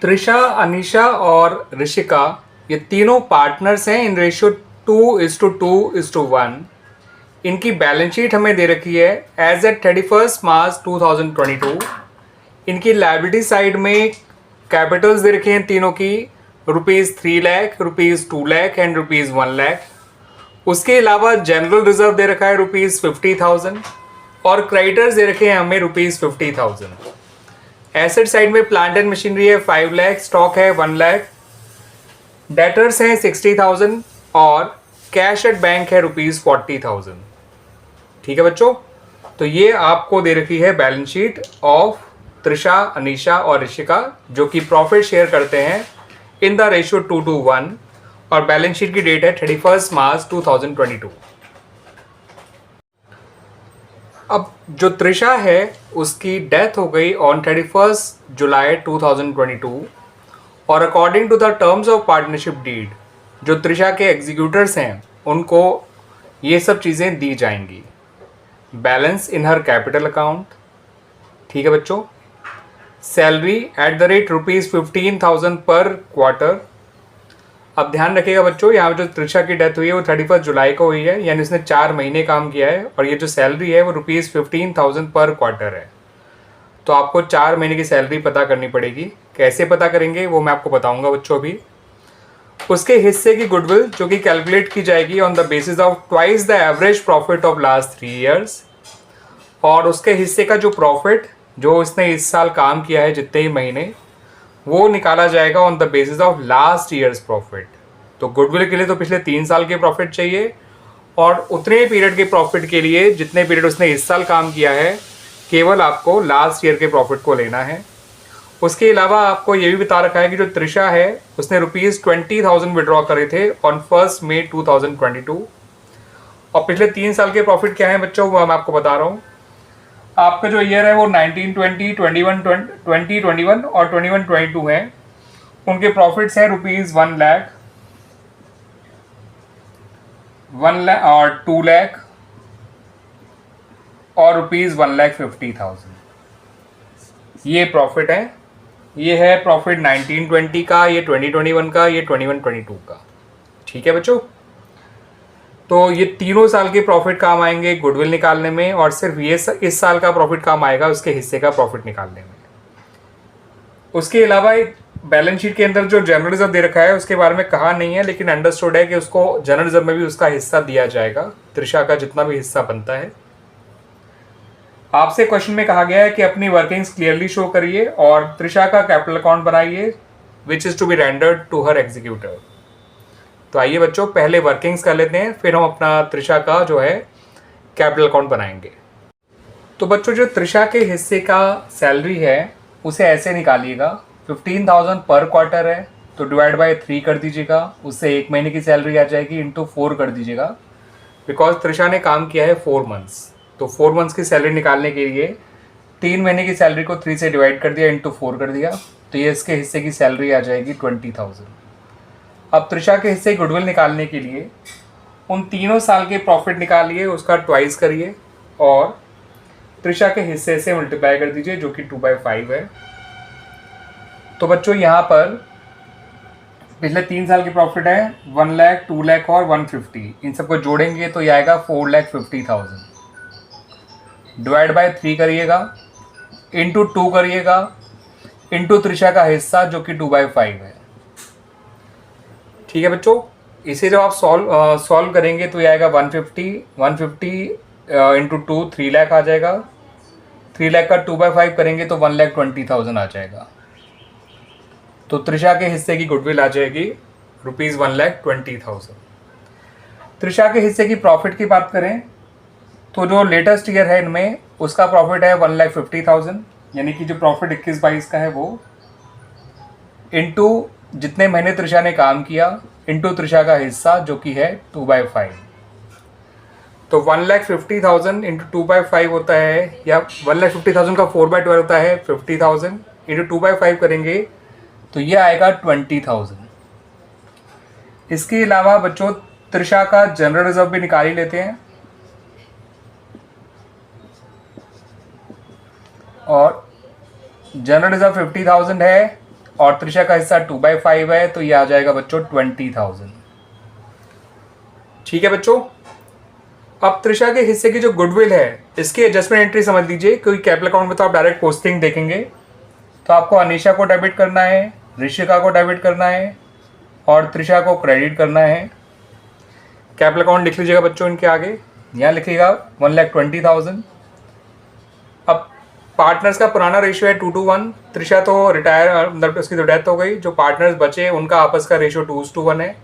त्रिशा, अनीशा और ऋषिका ये तीनों पार्टनर्स हैं इन रेशियो 2:2:1। इनकी बैलेंस शीट हमें दे रखी है एज एट 31 मार्च 2022। इनकी लाइबिलिटी साइड में कैपिटल्स दे रखे हैं तीनों की, ₹3 लाख, ₹2 लाख एंड ₹1 लाख। उसके अलावा जनरल रिजर्व दे रखा है ₹50,000 और क्रेडिटर्स दे रखे हैं हमें ₹50,000। एसेट साइड में प्लांट एंड मशीनरी है 5 लाख, स्टॉक है 1 लाख, डेटर्स हैं 60,000 और कैश एट बैंक है ₹40,000। ठीक है बच्चों, तो ये आपको दे रखी है balance sheet of Trisha, Anisha और ऋषिका, जो कि प्रॉफिट शेयर करते हैं इन द रेशियो 2:1 और बैलेंस शीट की डेट है 31 मार्च 2022। अब जो त्रिशा है उसकी डेथ हो गई ऑन 31 जुलाई 2022 और according to the terms of partnership deed जो त्रिशा के एग्जीक्यूटर्स हैं उनको ये सब चीज़ें दी जाएंगी। बैलेंस इन हर कैपिटल अकाउंट, ठीक है बच्चों, सैलरी एट द रेट ₹15,000 पर क्वार्टर। अब ध्यान रखिएगा बच्चों, यहाँ जो त्रिशा की डेथ हुई है वो 31 जुलाई को हुई है, यानी उसने 4 महीने काम किया है और ये जो सैलरी है वो ₹15,000 पर क्वार्टर है। तो आपको 4 महीने की सैलरी पता करनी पड़ेगी। कैसे पता करेंगे वो मैं आपको बताऊंगा बच्चों अभी। उसके हिस्से की गुडविल जो कि कैलकुलेट की जाएगी on the basis of twice the average profit of last 3 years, और उसके हिस्से का जो प्रॉफिट जो उसने इस साल काम किया है जितने ही महीने, वो निकाला जाएगा on the basis of last years profit. तो गुडविल के लिए तो पिछले 3 साल के प्रॉफिट चाहिए और उतने पीरियड के प्रॉफिट के लिए जितने पीरियड उसने इस साल काम किया है केवल आपको लास्ट ईयर के प्रॉफिट को लेना है। उसके अलावा आपको ये भी बता रखा है कि जो त्रिशा है उसने ₹20,000 विड्रॉ करे थे ऑन 1 मई 2022 और पिछले 3 साल के प्रॉफिट क्या है बच्चों वो मैं आपको बता रहा हूँ। आपका जो ईयर है वो 1920, 2021 और 21-22 है। उनके प्रॉफिट्स हैं ₹1 लाख, 1 लाख और 2 लाख और ₹1,50,000 ये प्रॉफिट है। ये है प्रॉफिट 1920 का, ये 2021 का, ये 21-22 का। ठीक है बच्चों, तो ये तीनों साल के प्रॉफिट काम आएंगे गुडविल निकालने में और सिर्फ ये इस साल का प्रॉफिट काम आएगा उसके हिस्से का प्रॉफिट निकालने में। उसके अलावा एक बैलेंस शीट के अंदर जो जनरल रिजर्व दे रखा है उसके बारे में कहा नहीं है, लेकिन अंडरस्टूड है कि उसको जनरल रिजर्व में भी उसका हिस्सा दिया जाएगा, त्रिशा का जितना भी हिस्सा बनता है। आपसे क्वेश्चन में कहा गया है कि अपनी वर्किंग्स क्लियरली शो करिए और त्रिशा का कैपिटल अकाउंट बनाइए which is to be rendered to her executor. तो आइए बच्चों पहले वर्किंग्स कर लेते हैं, फिर हम अपना त्रिशा का जो है कैपिटल अकाउंट बनाएंगे। तो बच्चों जो त्रिशा के हिस्से का सैलरी है उसे ऐसे निकालिएगा, 15,000 पर क्वार्टर है तो डिवाइड बाय 3 कर दीजिएगा, उससे 1 महीने की सैलरी आ जाएगी, इंटू 4 कर दीजिएगा। बिकॉज त्रिशा ने काम किया है 4 मंथ्स, तो 4 मंथ्स की सैलरी निकालने के लिए 3 महीने की सैलरी को 3 से डिवाइड कर दिया, इंटू 4 कर दिया, तो ये इसके हिस्से की सैलरी आ जाएगी 20,000। अब त्रिशा के हिस्से गुडविल निकालने के लिए उन तीनों साल के प्रॉफिट निकालिए, उसका ट्वाइस करिए और त्रिशा के हिस्से से मल्टीप्लाई कर दीजिए जो कि 2/5 है। तो बच्चों यहाँ पर पिछले 3 साल की प्रॉफिट है 1 लाख, 2 लाख और 150, इन सबको जोड़ेंगे तो ये आएगा 4,50,000। डिवाइड बाय 3 करिएगा, इंटू 2 करिएगा, इंटू त्रिशा का हिस्सा जो कि 2/5 है। ठीक है बच्चों, इसे जब आप सॉल्व करेंगे तो ये आएगा 150 इंटू 2 3 लाख आ जाएगा, 3 लाख का 2/5 करेंगे तो 1,20,000 आ जाएगा। तो त्रिशा के हिस्से की गुडविल आ जाएगी ₹1,20,000। त्रिशा के हिस्से की प्रॉफिट की बात करें तो जो लेटेस्ट ईयर है इनमें उसका प्रॉफिट है 1,50,000, यानी कि जो प्रॉफिट 21-22 का है वो, इंटू जितने महीने त्रिशा ने काम किया, इंटू त्रिशा का हिस्सा जो कि है 2/5। तो 1,50,000 इंटू 2/5 होता है, या 1,50,000 का 4/12 होता है 50,000, इंटू 2/5 करेंगे तो ये आएगा 20,000। इसके अलावा बच्चों त्रिशा का जनरल रिजर्व भी निकाल ही लेते हैं, और जनरल रिजर्व 50,000 है और त्रिशा का हिस्सा 2/5 है, तो ये आ जाएगा बच्चों 20,000। ठीक है बच्चों। अब त्रिशा के हिस्से की जो गुडविल है इसकी एडजस्टमेंट एंट्री समझ लीजिए, क्योंकि कैपिटल अकाउंट में तो आप डायरेक्ट पोस्टिंग देखेंगे। तो आपको अनीशा को डेबिट करना है, ऋषिका को डेबिट करना है और त्रिशा को क्रेडिट करना है। कैपिटल अकाउंट लिख लीजिएगा बच्चों इनके आगे, यहाँ लिखिएगा 1,20,000। अब पार्टनर्स का पुराना रेशियो है 2:1। त्रिशा तो रिटायर, मतलब उसकी तो डेथ हो गई। जो पार्टनर्स बचे उनका आपस का रेशियो 2:1 है,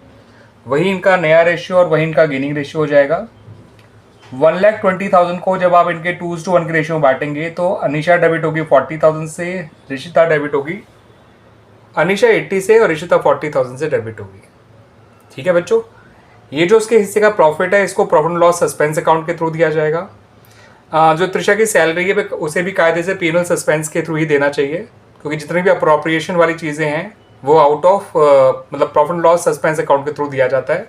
वही इनका नया रेशियो और वही इनका गेनिंग रेशियो हो जाएगा। 1,20,000 को जब आप इनके 2:1 के रेशियो में बांटेंगे तो अनीशा डेबिट होगी 40,000 से, ऋषिता डेबिट होगी, अनीशा 80 से और ऋषिता 40,000 से डेबिट होगी। ठीक है बच्चों। ये जो उसके हिस्से का प्रॉफिट है इसको profit and loss suspense account के थ्रू दिया जाएगा। जो त्रिशा की सैलरी है उसे भी कायदे से पीनल सस्पेंस के थ्रू ही देना चाहिए, क्योंकि जितनी भी अप्रोप्रिएशन वाली चीज़ें हैं वो आउट ऑफ मतलब profit and loss suspense account के थ्रू दिया जाता है,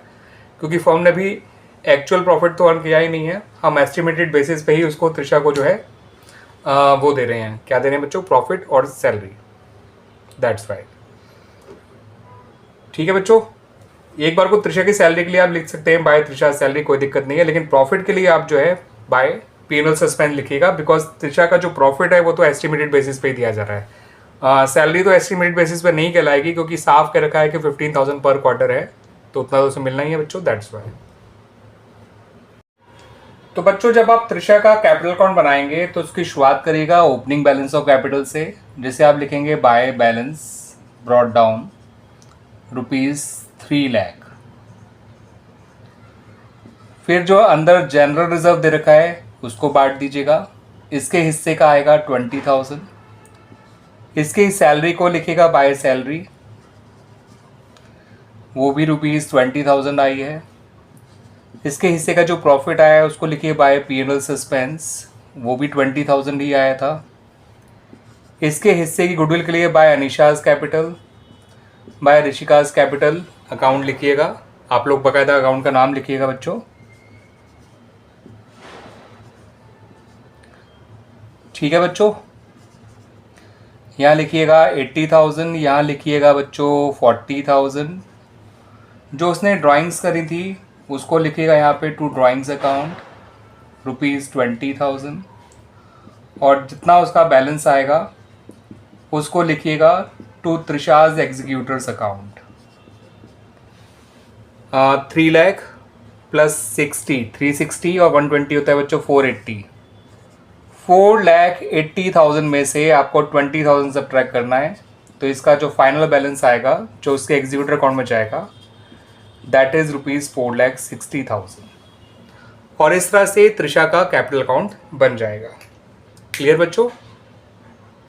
क्योंकि फर्म ने भी एक्चुअल प्रॉफिट तो अर्न किया ही नहीं है। हम एस्टिमेटेड बेसिस पे ही उसको त्रिशा को जो है वो दे रहे हैं। क्या दे रहे हैं बच्चों? प्रॉफिट और सैलरी। That's right. ठीक है बच्चों। एक बार को त्रिशा की सैलरी के लिए आप लिख सकते हैं बाय त्रिशा सैलरी, कोई दिक्कत नहीं है, लेकिन प्रॉफिट के लिए आप जो है बाय पीनल सस्पेंस लिखिएगा, बिकॉज त्रिशा का जो प्रॉफिट है वो तो एस्टिमेटेड बेसिस पे ही दिया जा रहा है। सैलरी तो एस्टिमेटेड बेसिस पे नहीं कहलाएगी, क्योंकि साफ कह रखा है कि 15,000 पर क्वार्टर है, तो उतना तो उसे मिलना ही है बच्चों। That's why. तो बच्चों जब आप त्रिशा का कैपिटल अकाउंट बनाएंगे तो उसकी शुरुआत करिएगा ओपनिंग बैलेंस ऑफ कैपिटल से, जिसे आप लिखेंगे by balance brought down ₹3 lakh. फिर जो अंदर जनरल रिजर्व दे रखा है उसको बांट दीजिएगा। इसके हिस्से का आएगा 20,000। इसकी सैलरी को लिखेगा बाय सैलरी, वो भी ₹20,000 आई है। इसके हिस्से का जो प्रॉफिट आया है उसको लिखिए बाय पीएनएल सस्पेंस, वो भी 20,000 ही आया था। इसके हिस्से की गुडविल के लिए by Anisha's capital, by Rishika's capital account लिखिएगा। आप लोग बाकायदा अकाउंट का नाम लिखिएगा बच्चों। ठीक है बच्चों। यहाँ लिखिएगा 80,000, यहाँ लिखिएगा बच्चों 40,000। जो उसने ड्राइंग्स करी थी उसको लिखिएगा यहाँ पे टू ड्राइंग्स अकाउंट ₹20,000, और जितना उसका बैलेंस आएगा उसको लिखिएगा to Trisha's executors account. 3 lakh plus 60, 360 और 120 होता है बच्चों 480। 4,80,000 में से आपको 20,000 सब्ट्रैक्ट करना है, तो इसका जो फाइनल बैलेंस आएगा जो उसके एग्जीक्यूटर अकाउंट में जाएगा दैट इज ₹4,60,000। और इस तरह से त्रिशा का कैपिटल अकाउंट बन जाएगा। क्लियर बच्चों?